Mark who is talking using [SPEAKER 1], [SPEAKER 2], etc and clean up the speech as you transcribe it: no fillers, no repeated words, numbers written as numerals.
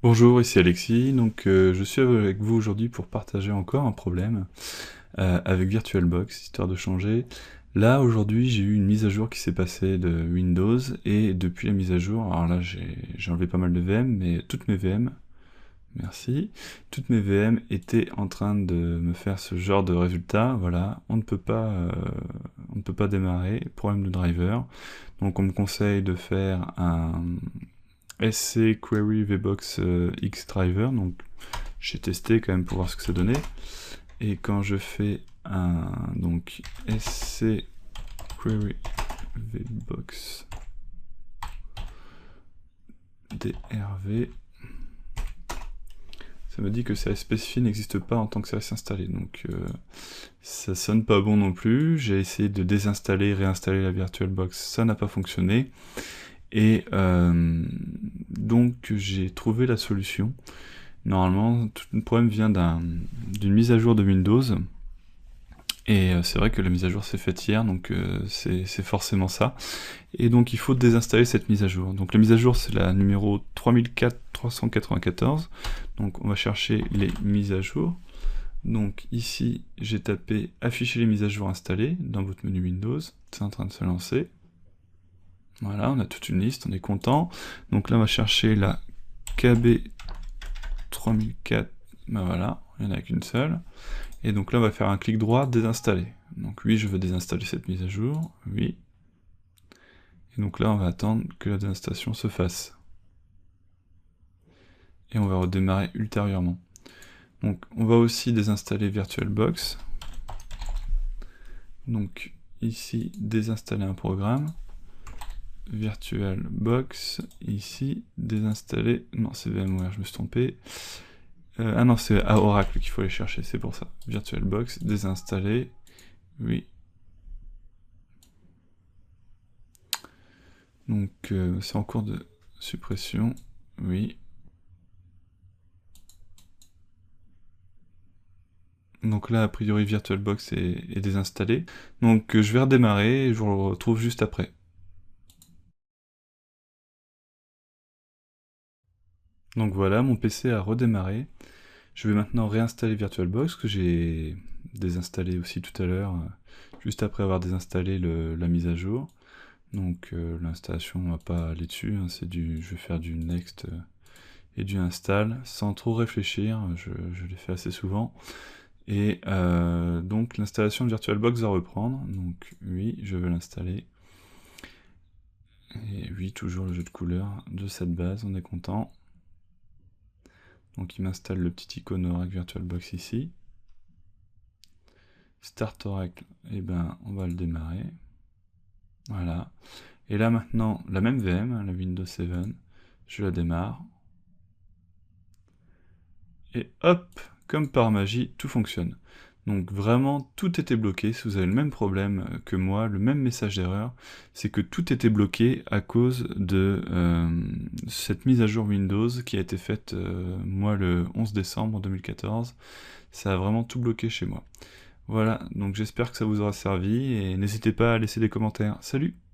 [SPEAKER 1] Bonjour, ici Alexis. Je suis avec vous aujourd'hui pour partager encore un problème avec VirtualBox, histoire de changer. Là, aujourd'hui, j'ai eu une mise à jour qui s'est passée de Windows, et depuis la mise à jour, alors là, j'ai enlevé pas mal de VM, mais toutes mes VM, merci, toutes mes VM étaient en train de me faire ce genre de résultat. Voilà, on ne peut pas démarrer, problème de driver. Donc on me conseille de faire un SC Query VBox X Driver, donc j'ai testé quand même pour voir ce que ça donnait. Et quand je fais un SC Query VBox DRV, ça me dit que CRS spécifié n'existe pas en tant que CRS installé, donc ça sonne pas bon non plus. J'ai essayé de désinstaller, réinstaller la VirtualBox, ça n'a pas fonctionné. Et donc j'ai trouvé la solution. Normalement, tout le problème vient d'une mise à jour de Windows. Et c'est vrai que la mise à jour s'est faite hier, donc c'est forcément ça. Et donc il faut désinstaller cette mise à jour. Donc la mise à jour, c'est la numéro 304-394. Donc on va chercher les mises à jour. Donc ici, j'ai tapé afficher les mises à jour installées dans votre menu Windows. C'est en train de se lancer. Voilà, on a toute une liste, on est content. Donc là, on va chercher la KB 3004. Ben voilà, il n'y en a qu'une seule. Et donc là, on va faire un clic droit, désinstaller. Donc oui, je veux désinstaller cette mise à jour, oui. Et donc là, on va attendre que la désinstallation se fasse. Et on va redémarrer ultérieurement. Donc on va aussi désinstaller VirtualBox. Donc ici, désinstaller un programme. VirtualBox, ici, désinstaller... Non, c'est VMware, je me suis trompé. Ah non, c'est à Oracle qu'il faut aller chercher, c'est pour ça. VirtualBox, désinstaller, oui. Donc c'est en cours de suppression, oui. Donc là, a priori, VirtualBox est désinstallé. Donc je vais redémarrer et je vous retrouve juste après. Donc voilà, mon PC a redémarré. Je vais maintenant réinstaller VirtualBox, que j'ai désinstallé aussi tout à l'heure, juste après avoir désinstallé la mise à jour. Donc l'installation, on va pas aller dessus, hein, je vais faire du next et du install, sans trop réfléchir, je l'ai fait assez souvent. Et donc l'installation de VirtualBox va reprendre, donc oui, je veux l'installer. Et oui, toujours le jeu de couleurs de cette base, on est content. Donc il m'installe le petit icône Oracle VirtualBox ici. Start Oracle, et ben on va le démarrer. Voilà. Et là maintenant, la même VM, la Windows 7, je la démarre. Et hop, comme par magie, tout fonctionne. Donc vraiment, tout était bloqué. Si vous avez le même problème que moi, le même message d'erreur, c'est que tout était bloqué à cause de cette mise à jour Windows qui a été faite, moi, le 11 décembre 2014. Ça a vraiment tout bloqué chez moi. Voilà, donc j'espère que ça vous aura servi, et n'hésitez pas à laisser des commentaires. Salut!